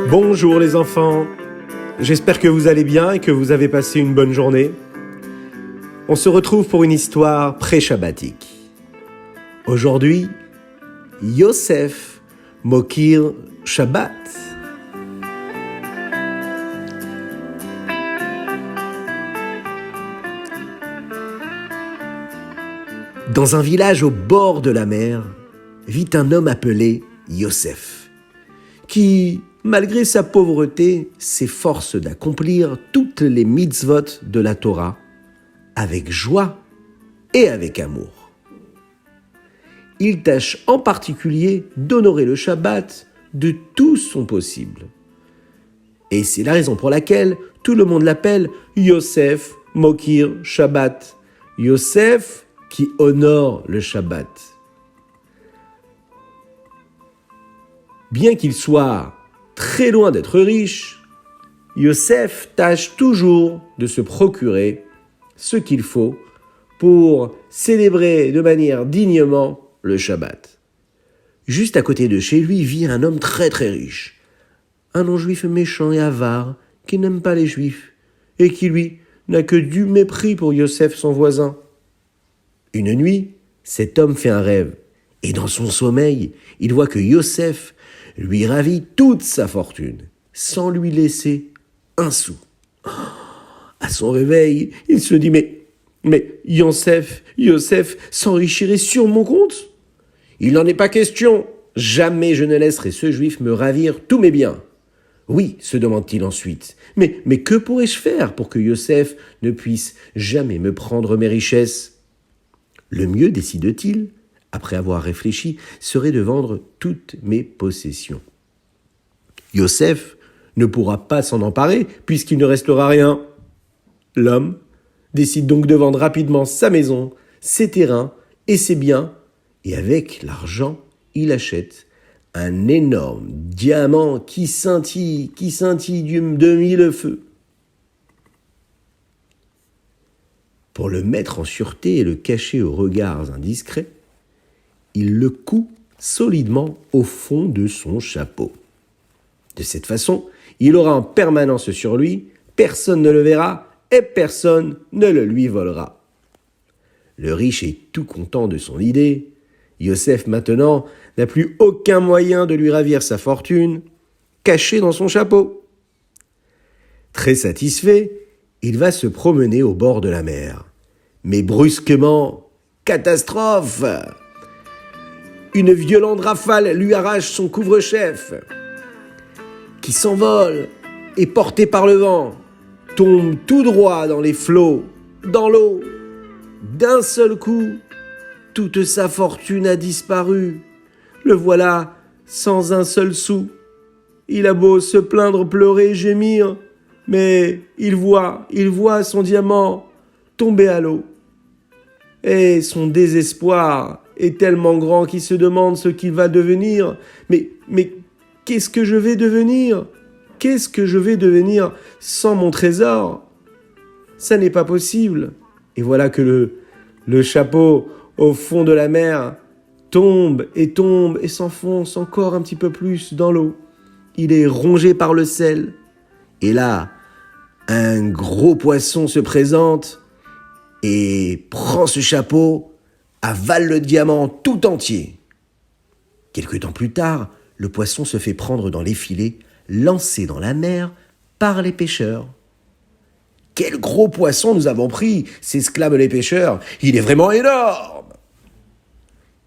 Bonjour les enfants, j'espère que vous allez bien et que vous avez passé une bonne journée. On se retrouve pour une histoire pré-shabbatique. Aujourd'hui, Yosef Mokir Shabbat. Dans un village au bord de la mer, vit un homme appelé Yosef, qui, malgré sa pauvreté, s'efforce d'accomplir toutes les mitzvot de la Torah avec joie et avec amour. Il tâche en particulier d'honorer le Shabbat de tout son possible. Et c'est la raison pour laquelle tout le monde l'appelle Yosef Mokir Shabbat. Yosef qui honore le Shabbat. Bien qu'il soit très loin d'être riche, Yosef tâche toujours de se procurer ce qu'il faut pour célébrer de manière dignement le Shabbat. Juste à côté de chez lui vit un homme très très riche, un non-juif méchant et avare qui n'aime pas les juifs et qui lui n'a que du mépris pour Yosef son voisin. Une nuit, cet homme fait un rêve et dans son sommeil, il voit que Yosef lui ravit toute sa fortune, sans lui laisser un sou. À son réveil, il se dit, mais Yosef s'enrichirait sur mon compte? Il n'en est pas question. Jamais je ne laisserai ce juif me ravir tous mes biens. Oui, se demande-t-il ensuite, mais que pourrais-je faire pour que Yosef ne puisse jamais me prendre mes richesses? Le mieux, décide-t-il, après avoir réfléchi, serait de vendre toutes mes possessions. Yosef ne pourra pas s'en emparer puisqu'il ne restera rien. L'homme décide donc de vendre rapidement sa maison, ses terrains et ses biens, et avec l'argent, il achète un énorme diamant qui scintille de mille feux. Pour le mettre en sûreté et le cacher aux regards indiscrets, il le coud solidement au fond de son chapeau. De cette façon, il aura en permanence sur lui, personne ne le verra et personne ne le lui volera. Le riche est tout content de son idée. Yosef, maintenant, n'a plus aucun moyen de lui ravir sa fortune, cachée dans son chapeau. Très satisfait, il va se promener au bord de la mer. Mais brusquement, catastrophe! Une violente rafale lui arrache son couvre-chef, qui s'envole et porté par le vent, tombe tout droit dans les flots, dans l'eau. D'un seul coup, toute sa fortune a disparu. Le voilà sans un seul sou. Il a beau se plaindre, pleurer, gémir, mais il voit son diamant tomber à l'eau. Et son désespoir est tellement grand qu'il se demande ce qu'il va devenir. Mais qu'est-ce que je vais devenir? Qu'est-ce que je vais devenir sans mon trésor? Ça n'est pas possible. Et voilà que le chapeau au fond de la mer tombe et s'enfonce encore un petit peu plus dans l'eau. Il est rongé par le sel. Et là, un gros poisson se présente et prend ce chapeau, avale le diamant tout entier. Quelque temps plus tard, le poisson se fait prendre dans les filets, lancé dans la mer par les pêcheurs. « Quel gros poisson nous avons pris !» s'exclament les pêcheurs. « Il est vraiment énorme !»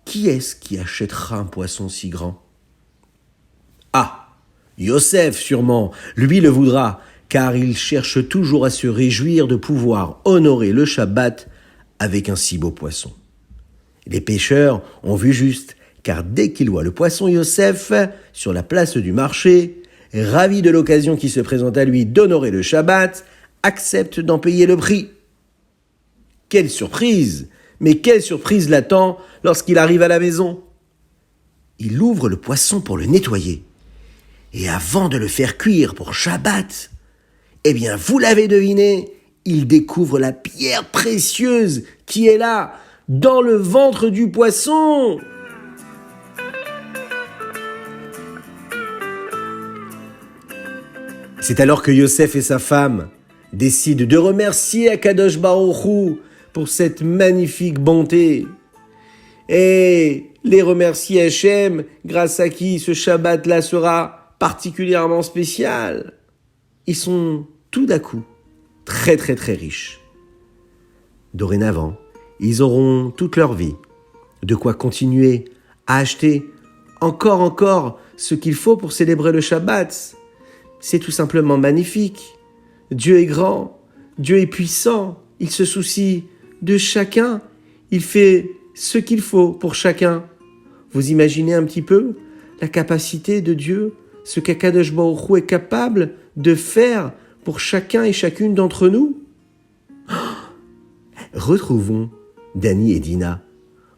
Qui est-ce qui achètera un poisson si grand? Ah, Yosef sûrement, lui le voudra, car il cherche toujours à se réjouir de pouvoir honorer le Shabbat avec un si beau poisson. Les pêcheurs ont vu juste, car dès qu'ils voient le poisson Yosef sur la place du marché, ravis de l'occasion qui se présente à lui d'honorer le Shabbat, acceptent d'en payer le prix. Quelle surprise! Mais quelle surprise l'attend lorsqu'il arrive à la maison! Il ouvre le poisson pour le nettoyer. Et avant de le faire cuire pour Shabbat, eh bien, vous l'avez deviné, il découvre la pierre précieuse qui est là, dans le ventre du poisson. C'est alors que Yosef et sa femme décident de remercier Akadosh Baruch Hu pour cette magnifique bonté. Et les remercier Hachem, grâce à qui ce Shabbat-là sera particulièrement spécial. Ils sont tout d'un coup très très très riches. Dorénavant, ils auront toute leur vie de quoi continuer à acheter encore ce qu'il faut pour célébrer le Shabbat. C'est tout simplement magnifique. Dieu est grand, Dieu est puissant, il se soucie de chacun, il fait ce qu'il faut pour chacun. Vous imaginez un petit peu la capacité de Dieu, ce qu'Akadosh Baruch Hu est capable de faire pour chacun et chacune d'entre nous? Retrouvons Dani et Dina.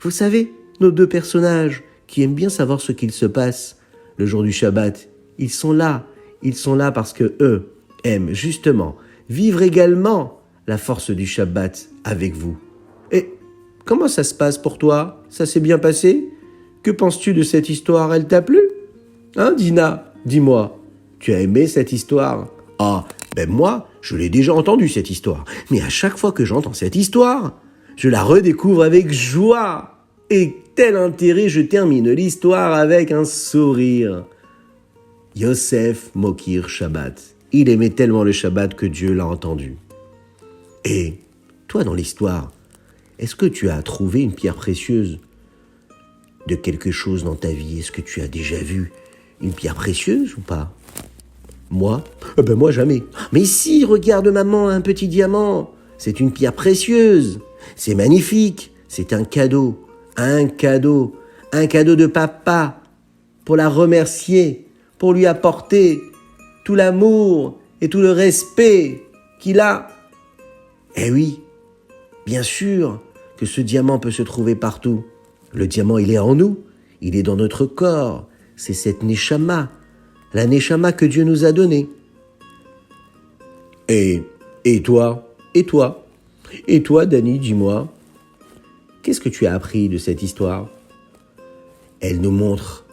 Vous savez, nos deux personnages qui aiment bien savoir ce qu'il se passe le jour du Shabbat, ils sont là parce que eux aiment justement vivre également la force du Shabbat avec vous. Et comment ça se passe pour toi? Ça s'est bien passé? Que penses-tu de cette histoire? Elle t'a plu? Hein, Dina? Dis-moi, tu as aimé cette histoire? Ah, ben moi, je l'ai déjà entendue cette histoire. Mais à chaque fois que j'entends cette histoire, je la redécouvre avec joie. Et tel intérêt, je termine l'histoire avec un sourire. Yosef Mokir Shabbat. Il aimait tellement le Shabbat que Dieu l'a entendu. Et toi, dans l'histoire, est-ce que tu as trouvé une pierre précieuse de quelque chose dans ta vie? Est-ce que tu as déjà vu une pierre précieuse ou pas? Moi? Moi jamais. Mais si, regarde maman, un petit diamant. C'est une pierre précieuse. C'est magnifique. C'est un cadeau. Un cadeau de papa pour la remercier, pour lui apporter tout l'amour et tout le respect qu'il a. Eh oui, bien sûr que ce diamant peut se trouver partout. Le diamant, il est en nous, il est dans notre corps. C'est cette Neshama, la Neshama que Dieu nous a donnée. Et toi, Dani, dis-moi, qu'est-ce que tu as appris de cette histoire? Elle nous montre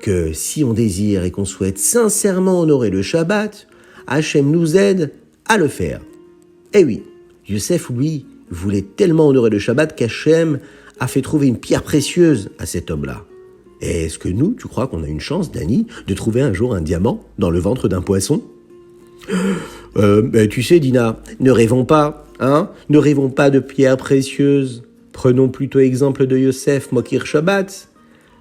que si on désire et qu'on souhaite sincèrement honorer le Shabbat, Hachem nous aide à le faire. Eh oui, Yosef, lui, voulait tellement honorer le Shabbat qu'Hachem a fait trouver une pierre précieuse à cet homme-là. Et est-ce que nous, tu crois qu'on a une chance, Dani, de trouver un jour un diamant dans le ventre d'un poisson? Tu sais, Dina, ne rêvons pas, hein? Ne rêvons pas de pierres précieuses. Prenons plutôt exemple de Yosef Mokir Shabbat.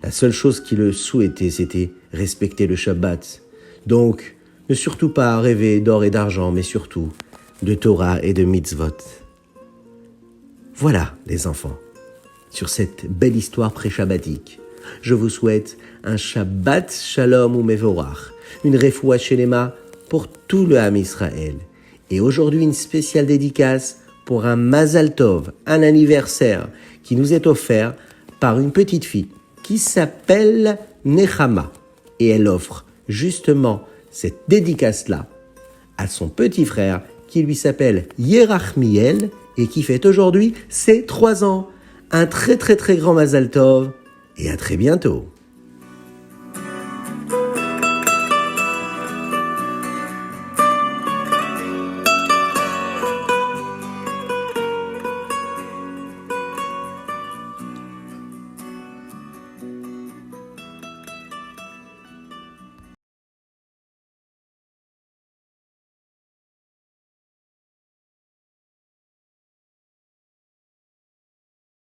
La seule chose qu'il souhaitait, c'était respecter le Shabbat. Donc, ne surtout pas rêver d'or et d'argent, mais surtout de Torah et de mitzvot. Voilà, les enfants, sur cette belle histoire pré-shabbatique. Je vous souhaite un Shabbat Shalom ou Mevorach, une Refoua Shelema pour tout le Ham Israël. Et aujourd'hui, une spéciale dédicace pour un Mazal Tov, un anniversaire qui nous est offert par une petite fille qui s'appelle Nechama. Et elle offre justement cette dédicace-là à son petit frère qui lui s'appelle Yerachmiel et qui fête aujourd'hui ses 3 ans. Un très très très grand Mazal Tov et à très bientôt.